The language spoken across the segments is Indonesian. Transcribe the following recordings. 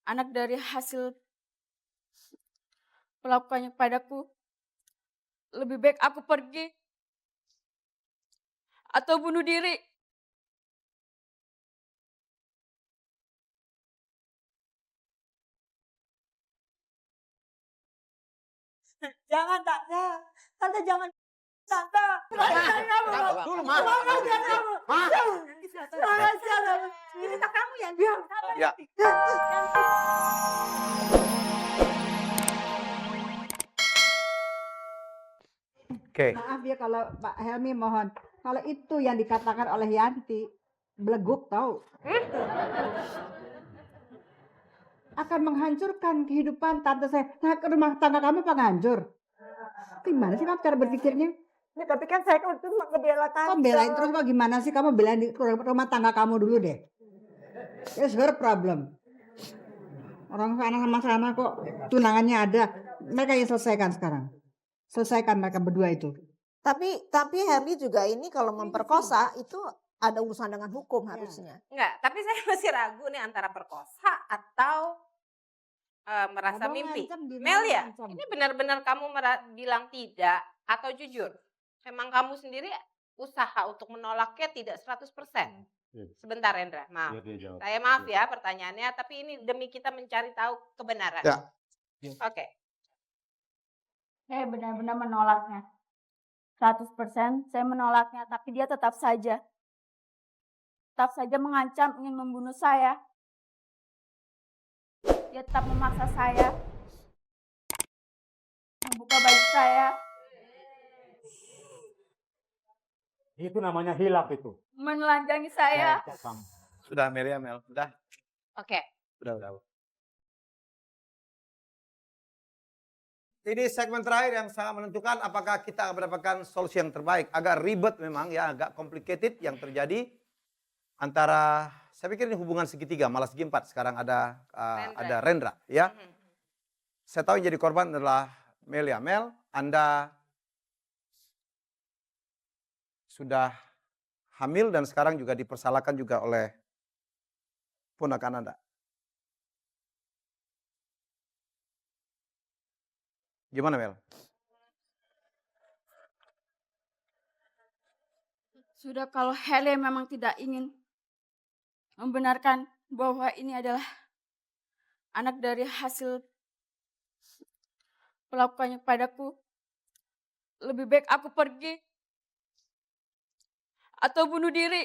anak dari hasil melakukannya padaku. Lebih baik aku pergi atau bunuh diri. Jangan Tante, Tante jangan Tante. Dulu, Ma. Ma. Ini tak kamu yang bilang. Ya. Oke. Maaf ya kalau Pak Helmi mohon. Kalau itu yang dikatakan oleh Yanti, beleguk tahu. Akan menghancurkan kehidupan tante saya. Nah, ke rumah tangga kamu penghancur. Gimana sih kamu cara berpikirnya? Ya, tapi kan saya kan itu ngebela Tante. Kok belain terus kok gimana sih kamu belain di rumah tangga kamu dulu deh. It's her problem. Orang sana sama sana kok tunangannya ada. Mereka yang selesaikan sekarang. Selesaikan mereka berdua itu. Tapi Herli juga ini kalau memperkosa itu ada urusan dengan hukum harusnya. Enggak, tapi saya masih ragu nih antara perkosa atau merasa mimpi. Mel ya, ini benar-benar kamu bilang tidak atau jujur? Memang kamu sendiri usaha untuk menolaknya tidak 100%. Sebentar Rendra, maaf. Saya maaf ya pertanyaannya, tapi ini demi kita mencari tahu kebenaran. Ya. Oke. Saya benar-benar menolaknya. 100% saya menolaknya, tapi dia tetap saja mengancam ingin membunuh saya. Dia tetap memaksa saya membuka baju saya. Itu namanya hilaf itu. Menelanjangi saya. Sudah Mel ya Mel, sudah. Oke. Udah. Ini segmen terakhir yang sangat menentukan apakah kita akan mendapatkan solusi yang terbaik. Agak ribet memang ya, agak complicated yang terjadi antara, saya pikir ini hubungan segitiga, malah segi empat. Sekarang ada Rendra ya. Saya tahu yang jadi korban adalah Mel ya. Mel, Anda sudah hamil dan sekarang juga dipersalahkan juga oleh ponakan Anda. Gimana Mel? Sudah kalau Helen memang tidak ingin membenarkan bahwa ini adalah anak dari hasil melakukannya padaku, lebih baik aku pergi atau bunuh diri.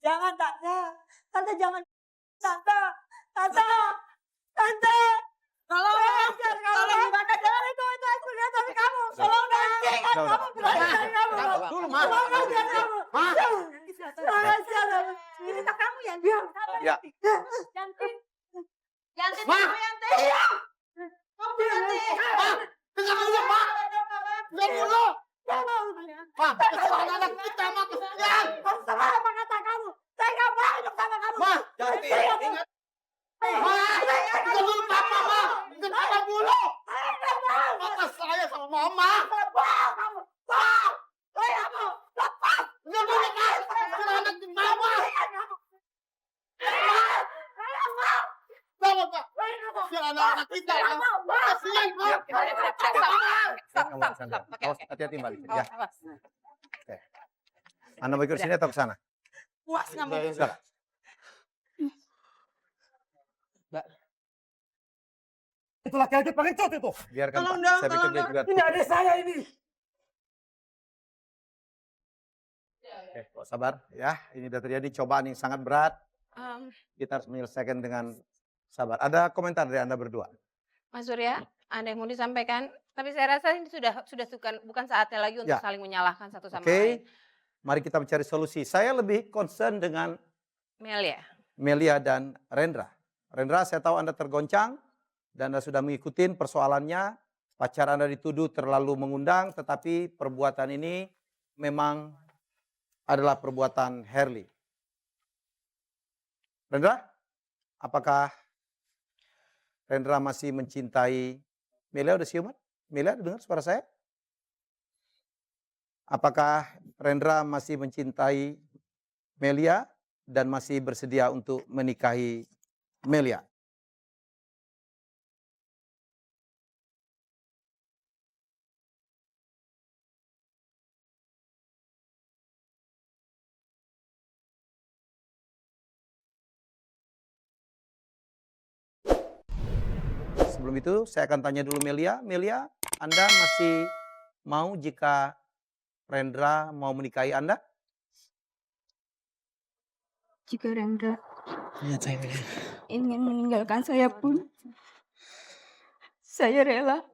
Jangan Tante, Tante jangan Tante. Tolong gimana jangan itu aku lihat dari kamu. Tolong nanti kan kamu bilang dari kamu. Dulu Ma. Ini tak kamu yang bilang. Ya. Yanti, Yanti, Ma. Yanti. Kamu Yanti. Dengar dulu Ma. Dengar dulu. Ma, kesalahan anak kita Ma. Salah apa kata kamu? Saya nggak mau hidup sama kamu. Ma, Yanti, ingat. Ma, dengar dulu Papa Ma. Dengar Papa dulu. Papa saya sama Mama. Kamu. Saya mau. Lepas. Dengar dulu Ma. Kesalahan anak di Mama. Bangun Pak. Biar anak kita. Kasihan Pak. Hati-hati Mbak. Ya. Oke. Anda mau ikut sini atau ke sana? Puas nggak mau. Sudah. Itu laki-laki pengecut itu. Biarkan Tolong Pak. dong, Saya pikir tolong dia dong. juga. Ini adik saya ini. Oke, kok sabar ya. Ini sudah terjadi cobaan yang sangat berat. Kita harus menyelesaikan dengan sabar. Ada komentar dari Anda berdua? Mas Surya, ada yang mau disampaikan? Tapi saya rasa ini sudah bukan saatnya lagi untuk Ya. saling menyalahkan satu sama Oke. lain. Mari kita mencari solusi. Saya lebih concern dengan Mel ya. Melia dan Rendra. Rendra, saya tahu Anda tergoncang dan Anda sudah mengikuti persoalannya. Pacar Anda dituduh terlalu mengundang, tetapi perbuatan ini memang adalah perbuatan Herli. Rendra, apakah Rendra masih mencintai Melia? Udah siuman? Melia, dengar suara saya? Apakah Rendra masih mencintai Melia dan masih bersedia untuk menikahi Melia? Sebelum itu saya akan tanya dulu Melia. Melia, Anda masih mau jika Rendra mau menikahi Anda? Jika Rendra ingin meninggalkan saya pun, saya rela.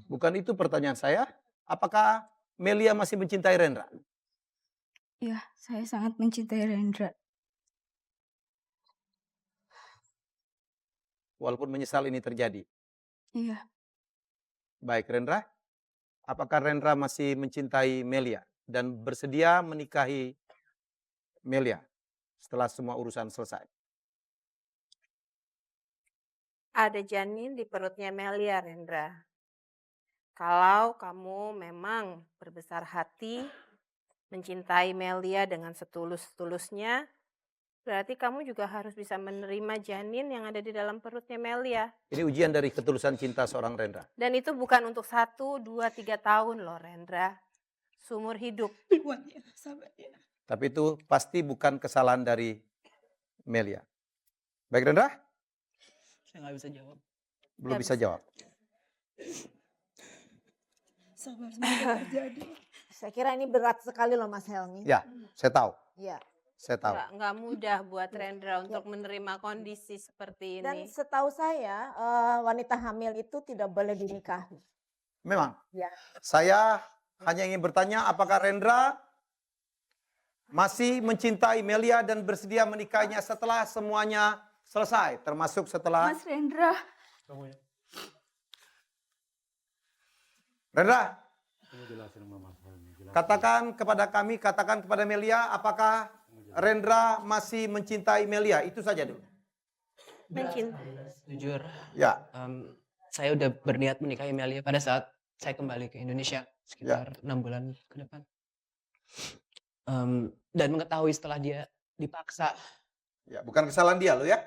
Bukan itu pertanyaan saya. Apakah Melia masih mencintai Rendra? Ya, saya sangat mencintai Rendra. Walaupun menyesal ini terjadi. Iya, Baik Rendra, apakah Rendra masih mencintai Melia dan bersedia menikahi Melia setelah semua urusan selesai? Ada janin di perutnya Melia, Rendra. Kalau kamu memang berbesar hati mencintai Melia dengan setulus-tulusnya, berarti kamu juga harus bisa menerima janin yang ada di dalam perutnya Melia. Ini ujian dari ketulusan cinta seorang Rendra. Dan itu bukan untuk 1, 2, 3 tahun loh, Rendra. Seumur hidup. Tapi itu pasti bukan kesalahan dari Melia. Baik Rendra? Saya nggak bisa jawab. Belum Nggak bisa jawab. Sabar semoga terjadi. Saya kira ini berat sekali loh Mas Helmi. Ya, saya tahu. Iya. Saya tahu. Nggak mudah buat Rendra untuk menerima kondisi seperti Dan ini. setahu saya wanita hamil itu tidak boleh dinikahi. Memang. Ya. Saya hanya ingin bertanya apakah Rendra masih mencintai Melia dan bersedia menikahinya setelah semuanya selesai, termasuk setelah Mas Rendra. Rendra, katakan kepada kami, katakan kepada Melia, apakah Rendra masih mencintai Melia? Itu saja dulu. Jujur, Ya, saya udah berniat menikahi Melia pada saat saya kembali ke Indonesia sekitar 6 bulan ke depan. Dan mengetahui setelah dia dipaksa, ya bukan kesalahan dia loh ya.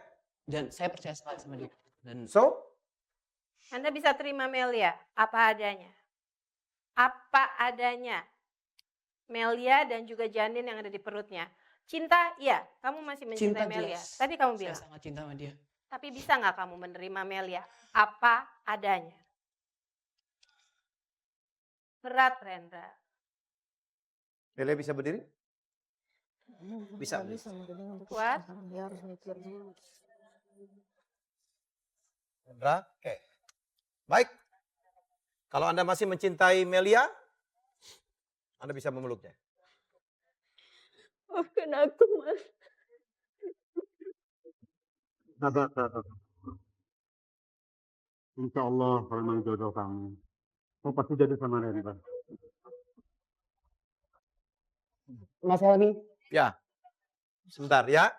dan saya percaya sekali sama dia. Dan So, Anda bisa terima Melia apa adanya. Apa adanya. Melia dan juga janin yang ada di perutnya. Cinta, iya. Kamu masih mencintai cinta Melia. jelas. Tadi kamu Saya bilang. sangat cinta sama dia. Tapi bisa nggak kamu menerima Melia apa adanya? Berat, Rendra. Melia bisa berdiri? Bisa. Kuat? Dia harus mikir dulu. Rendra, oke. Baik. Kalau Anda masih mencintai Melia, Anda bisa memeluknya. Maafkan aku, Mas. Sabar. Insya Allah memang jodoh kamu. Kamu pasti jadi sama Rendra. Mas Helmi, Ya, sebentar ya.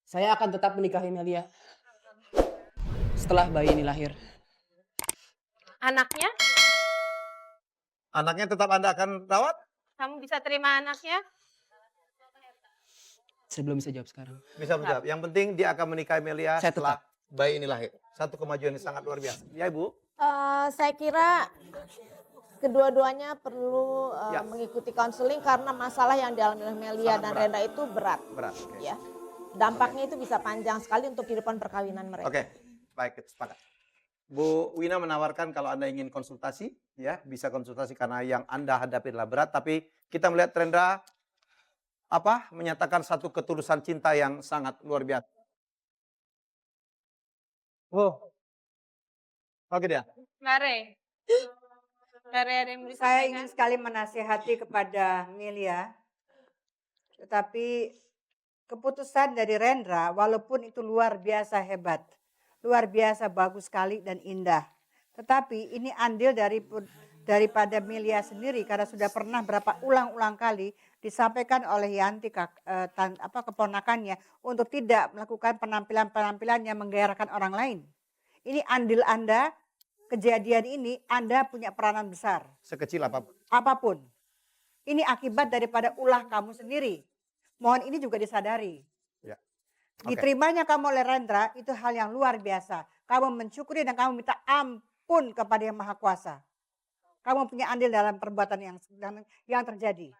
saya akan tetap menikahi Melia setelah bayi ini lahir. Anaknya? Anaknya tetap Anda akan rawat? Kamu bisa terima anaknya? Saya belum bisa jawab sekarang. Bisa menjawab. Yang penting dia akan menikahi Melia Saya setelah bayi ini lahir. Satu kemajuan yang sangat luar biasa. Ya Ibu? Saya kira kedua-duanya perlu Ya. mengikuti konseling karena masalah yang dialami oleh Melia Sangat dan berat. Rendra itu berat. Berat. Oke. Ya. Dampaknya itu bisa panjang sekali untuk kehidupan perkawinan mereka. Oke, baik, sepakat. Bu Wina menawarkan kalau Anda ingin konsultasi, ya bisa konsultasi karena yang Anda hadapi adalah berat. Tapi kita melihat Rendra menyatakan satu ketulusan cinta yang sangat luar biasa. Oh, oke dia. Mare. Mare ada yang mau Saya disampaikan? ingin sekali menasihati kepada Melia, tetapi keputusan dari Rendra walaupun itu luar biasa hebat, luar biasa bagus sekali dan indah. Tetapi ini andil daripada Melia sendiri karena sudah pernah berapa ulang-ulang kali disampaikan oleh Yanti keponakannya untuk tidak melakukan penampilan-penampilan yang menggairahkan orang lain. Ini andil Anda, kejadian ini Anda punya peranan besar. Sekecil apapun. apapun. Ini akibat daripada ulah kamu sendiri. Mohon ini juga disadari. Ya. Oke. Diterimanya kamu oleh Rendra itu hal yang luar biasa. Kamu mensyukuri dan kamu minta ampun kepada Yang Maha Kuasa. Kamu punya andil dalam perbuatan yang terjadi.